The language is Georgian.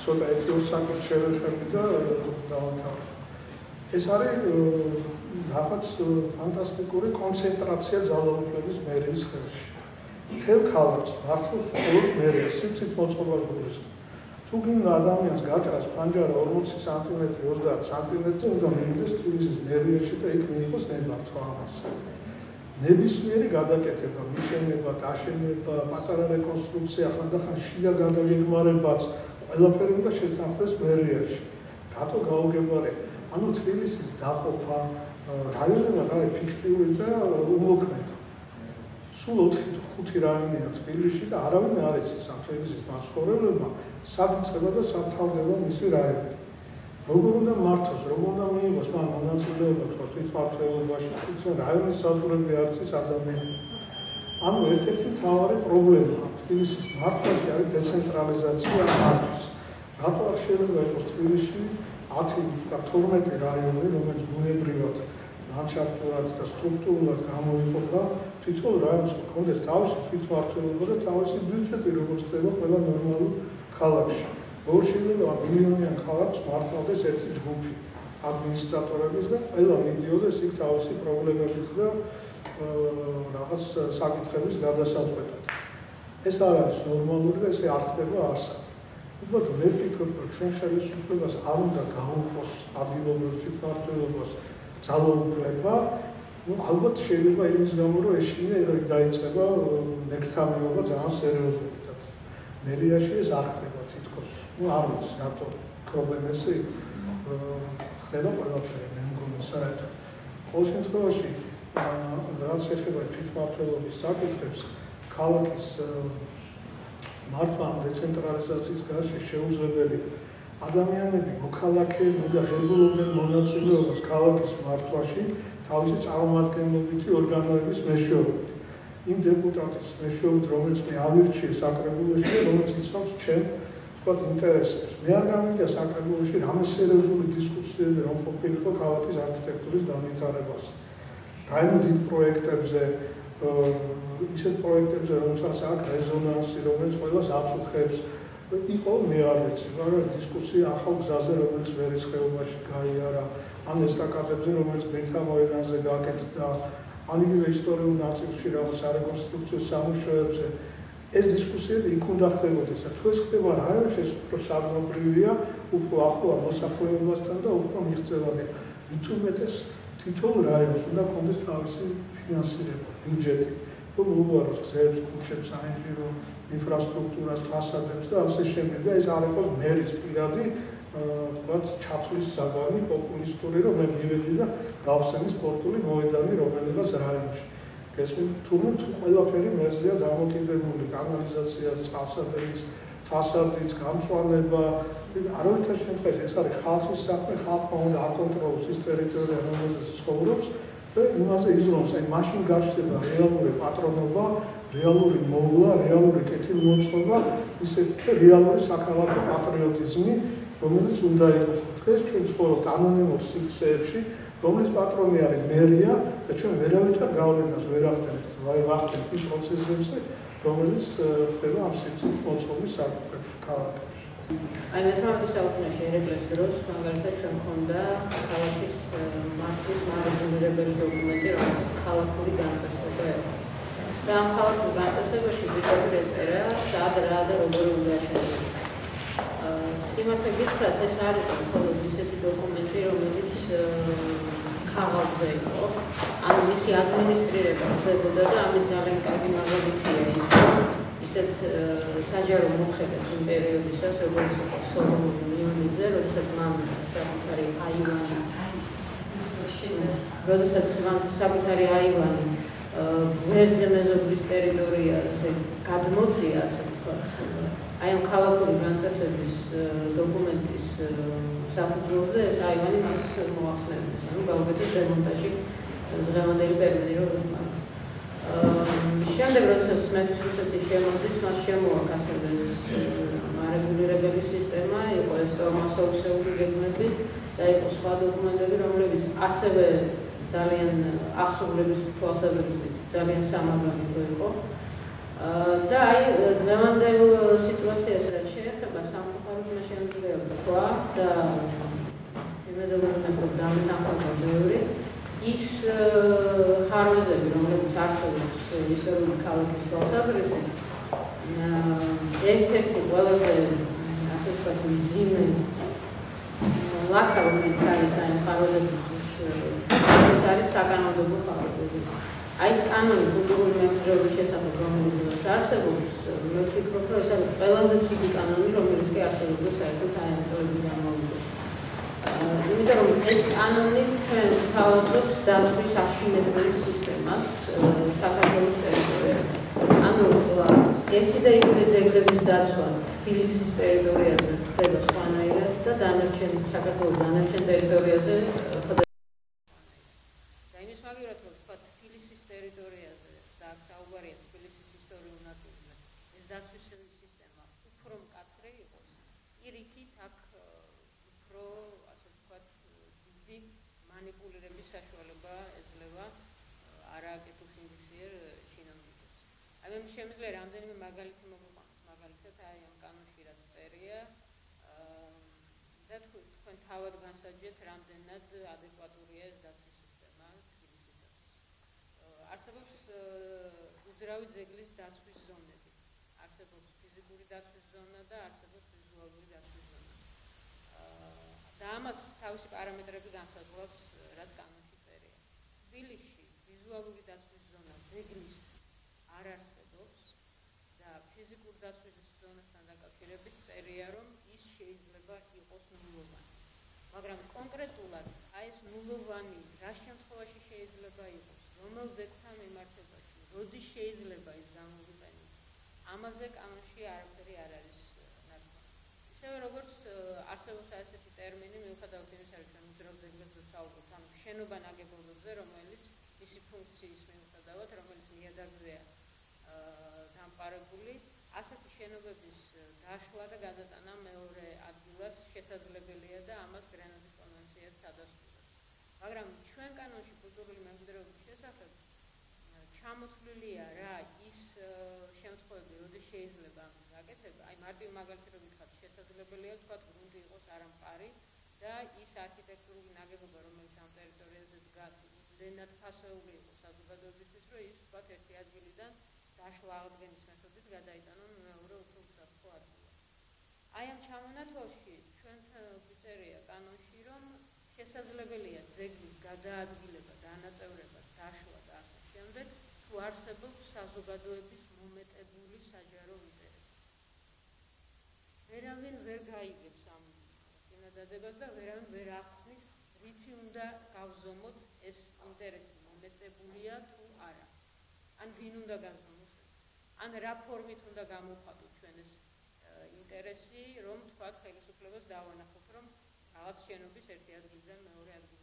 ცოტა ეთიურ საკითხს შევეხები და დავამთავრებ. ეს არის რაღაც ფანტასტიკური კონცენტრაცია ძალაუფლების მერიის ხელში. მთელ ქალაქს მართავს მხოლოდ მერია, სივრცით მოწყობას გულისხმობს. თუ გინდა ადამიანს გაჭრას ფანჯარა 40 სანტიმეტრი, 30 სანტიმეტრი, უნდა მივიდეს თბილისის მერიაში და იქ მიიღოს ნებართვა ამას. ნებისმიერი გადაკეთება, მიშენება, დაშენება, პატარა რეკონსტრუქცია, ხანდახან შიდა გადაგეგმარებაც, ყველაფერი უნდა შეთანხმდეს მერიაში. რატო გაუგებარი? ანუ თბილისის დაყოფა რაიონებად არის ფიქტიური და უმოქმედა. სულ 4-5 რაიონია თბილისში და არავინ არ იცის ამ თბილისის მაცხოვრებლებმა სად იწყება და სად თავდება მისი რაიონი. როგორ უნდა მართოს, როგორ უნდა მიიღოს მან მონაწილეობა თვითმმართველობაში, თვითონ რაიონის საზღვრები არ იცის ადამიანი. ანუ ერთ-ერთი მთავარი პრობლემა თბილისის მართვაში არის დეცენტრალიზაცია მართვის. რატო არ შეიძლება იყოს თბილისში 10-12 რაიონი, რომელიც ბუნებრივად, ლანდშაფტურად და სტრუქტურულად გამოიყოფა, თვითონ რაიონს ჰქონდეს თავისი თვითმმართველობა და თავისი ბიუჯეტი, როგორც ხდება ყველა ნორმალურ ქალაქში. როგორ შეიძლება მილიონიან ქალაქს მართლდეს ერთი ჯგუფი ადმინისტრატორების და ყველა მიდიოდეს იქ თავისი პრობლემებით და რაღაც საკითხების გადასაწყვეტად. ეს არ არის ნორმალური და ეს არ ხდება არსად. უბრალოდ მე ვფიქრობ, რომ ჩვენ ხელისუფლებას არ უნდა გაუხოს ადგილობრივ თვითმმართველობას ძალაუფლება. ალბათ შეიძლება იმის გამო, რომ ეშინია რომ დაიწყება ნექტამიობა ძალიან სერიოზულადად. მერიაში ეს არ ხდება თითქოს. არ ვიცი, რატო ქრობენ ესე ხდება ყველაფერი, მე მგონი საერთოდ. ყოველ შემთხვევაში, რაც ეხება თვითმმართველობის საკითხებს, ქალაქის მართვა დეცენტრალიზაციის გარშე შეუძლებელია. ადამიანები, მოქალაქეები უნდა ღებულობდნენ მონაწილეობას ქალაქის მართვაში თავისი წარმომადგენლობითი ორგანოების მეშვეობით. იმ დეპუტატის მეშვეობით, რომელიც მე ავირჩიე საკრებულოში და რომელიც იცავს ჩემ ინტერესებს. მე არ გამიგია საკრებულოში რამე სერიოზული დისკუსიები რომ ყოფილიყო ქალაქის არქიტექტურის განვითარებაზე. რაიმე დიდ პროექტებზე, ისეთ პროექტებზე, რომელსაც აქვს რეზონანსი, რომელიც ყველას აწუხებს. იყო მე არ ვიცი, მაგრამ დისკუსია ახალ გზაზე, რომელიც ვერის ხეობაში გაიარა, ან ესტაკადებზე, რომელიც ბერთა მოედანზე გაკეთდა, ან იგივე ისტორიულ ნაწილში რაღაც სარეკონსტრუქციო სამუშაოებზე. ეს დისკუსიები იქ უნდა ხდებოდეს. თუ ეს ხდება რაიონში, ეს უფრო საგნობრივია, უფრო ახლოა მოსახლეობასთან და უფრო მიღწევადია. მით უმეტეს თითოეულ რაიონს უნდა ჰქონდეს თავისი ფინანსირება, ბიუჯეტი, რომ უვაროს გზებს, ქუჩებს, საინჟინრო ინფრასტრუქტურას, ფასადებს და ასე შემდეგ. და ეს არ იყოს მერის პირადი, თქვათ, ჩათვლის საგანი, პოპულისტური, რომ მე მივედი და გავხსენი სპორტული მოედანი რომელიღაც რაიონში. თუ ყველაფერი მერზეა დამოკიდებული, კანალიზაცია, წყალსადენის, ფასადის, გამწვანება, არავითარ შემთხვევაში ეს არის ხალხის საქმე, ხალხმა უნდა აკონტროლოს ის ტერიტორია, რომელზეც ცხოვრობს და იმაზე იზრუნოს, აი მაშინ გაჩნდება რეალური პატრონობა, რეალური მოვლა, რეალური კეთილმოწყობა, ისეთი რეალური საქალაქო პატრიოტიზმი, რომელიც უნდა იყოს. დღეს ჩვენ ცხოვრობთ ანონიმურ სივრცეებში, რომლის პატრონი არის მერია და ჩვენ ვერავითარ გავლენას ვერ ახდენთ, ვახდენთ იმ პროცესებზე, რომელიც ხდება ამ სივრცის მოწყობის საკითხებში ქალაქებში. აი მე-18 საუკუნეში ერეკლეს დროს მაგალითად ჩვენ მქონდა ქალაქის მართვის მარეგულირებელი დოკუმენტი, რომელსაც ქალაქური განწესება ერქვა. და ამ ქალაქურ განწესებაში დეტალურად ეწერა, სად რა და როგორი უნდა შედგება. სიმართლე გითხრათ, ეს არ იყო მხოლოდ ისეთი დოკუმენტი, რომელიც ქაღალდზე იყო, ანუ მისი ადმინისტრირება ხდებოდა და ამის ძალიან კარგი მაგალითია ის, ისეთ საჯარო მოხელეს იმ პერიოდისას, როგორც იყო სოლომონ მიონიძე, როდესაც მან საკუთარი აივანი გვერდზე მეზობლის ტერიტორიაზე გადმოწია, ასე ვთქვათ. აი ამ ქალაქური განწესების დოკუმენტის საფუძველზე ეს აივანი მას მოახსნებდეს, ანუ გაუკეთეს დემონტაჟი დღევანდელი ტერმინი რო ვთქვათ. შემდეგ როდესაც მეფის რუსეთი შემოდის, მას შემოაკასებდეს მარეგულირებელი სისტემა, იყო ეს მასოუსეული გეგმები და იყო სხვა დოკუმენტები, რომლებიც ასევე ძალიან ახსოვლების თვალსაზრისით ძალიან სამაგალითო იყო. და აი დღევანდელ სიტუაციას რაც შეეხება სამწუხაროდ მე სხვა და იმედოვნებად დამეთანხმება ბევრი ის ხარვეზები, რომლებიც არსებობს ისტორიული ქალაქის თვალსაზრისით, ერთ-ერთი ყველაზე ასე ვთქვათ მძიმე ლაქა, რომელიც არის აი ხარვეზებისთვის, ეს არის საკანონმდებლო ხარვეზი. აი ეს კანონი კულტურული მემკვიდრეობის შესახებ, რომელიც დღეს არსებობს, მე ვფიქრობ, რომ ეს არის ყველაზე ცუდი კანონი, რომელიც კი არსებობდა საერთოდ აი ამ წლების განმავლობაში. იმიტომ რომ ეს კანონი ჩვენ თავაზობს დაცვის ასიმეტრიულ სისტემას საქართველოს ტერიტორიაზე. ანუ ერთი და იგივე ძეგლების დაცვა თბილისის ტერიტორიაზე ხდება სხვანაირად და დანარჩენ საქართველოს დანარჩენ ტერიტორიაზე ხდება. და იმის მაგივრად რომ თქვა თბილისის ტერიტორიაზე და აქ საუბარია თბილისის ისტორიულ ნაწილზე, ეს დაცვის სისტემა უფრო მკაცრი იყოს, პირიქით აქ უფრო ასე ვთქვათ დიდი მანიპულირების საშუალება ეძლევა არაკეთილსინდისიერ შინაომრებს. აი მე შემიძლია რამდენიმე მაგალითი მოგიყვანოს, მაგალითად აი ამ კანონში რაც წერია და თქვენ თავად განსაჯეთ, რამდენად ადეკვატურია ეს დაცვის სისტემა თბილისისათვის. არსებობს უძრავი ძეგლის დაცვის ზონები, არსებობს ფიზიკური დაცვის ზონა და არსებობს ვიზუალური დაცვის ზონა. და ამას თავისი პარამეტრები განსაზღვრავს, რაც კანონში წერია. თბილისში ვიზუალური დაცვის ზონა ძეგლის არ არსებობს და ფიზიკურ დაცვის ზონასთან დაკავშირებით წერია, რომ ის შეიძლება იყოს ნულოვანი. მაგრამ კონკრეტულად აი ეს ნულოვანი რა შემთხვევაში შეიძლება იყოს, რომელ ძეგლთან მიმართებაში, როდის შეიძლება ის გამოვიყენოს, ამაზე კანონში არაფერი არ არის ნათქვამი. ისევე როგორც არსებობს ასეთი ტერმინი, მიუხედავად იმისა, რომ ჩვენ უძრავ ძეგლებზე ვსაუბრობთ, ანუ შენობა ნაგებობებზე, რომელიც მისი ფუნქციის მიუხედავად, რომელიც ნიადაგზეა დამყარებული, ასეთი შენობების დაშლა და გადატანა მეორე ადგილას შესაძლებელია და ამას გრენადის კონვენციაც ადასტურებს. მაგრამ ჩვენ კანონში კულტურული მემკვიდრეობის შესახებ ჩამოთვლილია რა ის შემთხვევები, როდის შეიძლება ამის გაკეთება. აი მარტივ მაგალითი რომ ვთქვათ, შესაძლებელია ვთქვათ, გრუნტი იყოს არამყარი და ის არქიტექტურული ნაგებობა, რომელიც ამ ტერიტორიაზე დგას, იმდენად ფასეული იყოს საზოგადოებისთვის, რომ ის ვთქვათ ერთი ადგილიდან დაშლა აღდგენის მეთოდით გადაიტანონ მეორე უფრო უსაფრთხო ადგილას. აი ამ ჩამონათვალში ჩვენ გვიწერია კანონში, რომ შესაძლებელია ძეგლის გადაადგილება, დანაწევრება, დაშლა და ასე შემდეგ, თუ არსებობს საზოგადოების მომეტებული საჯარო ინტერესი. ვერავინ ვერ გაიგებს ამ წინადადებას და ვერავინ ვერ ახსნის, რითი უნდა გავზომოთ ეს ინტერესი მომეტებულია თუ არა. ან ვინ უნდა გაზომოს ეს? ან რა ფორმით უნდა გამოვხატოთ ჩვენ ეს ინტერესი, რომ თქვათ ხელისუფლებას დავანახოთ, რომ რაღაც შენობის ერთი ადგილიდან მეორე ადგილ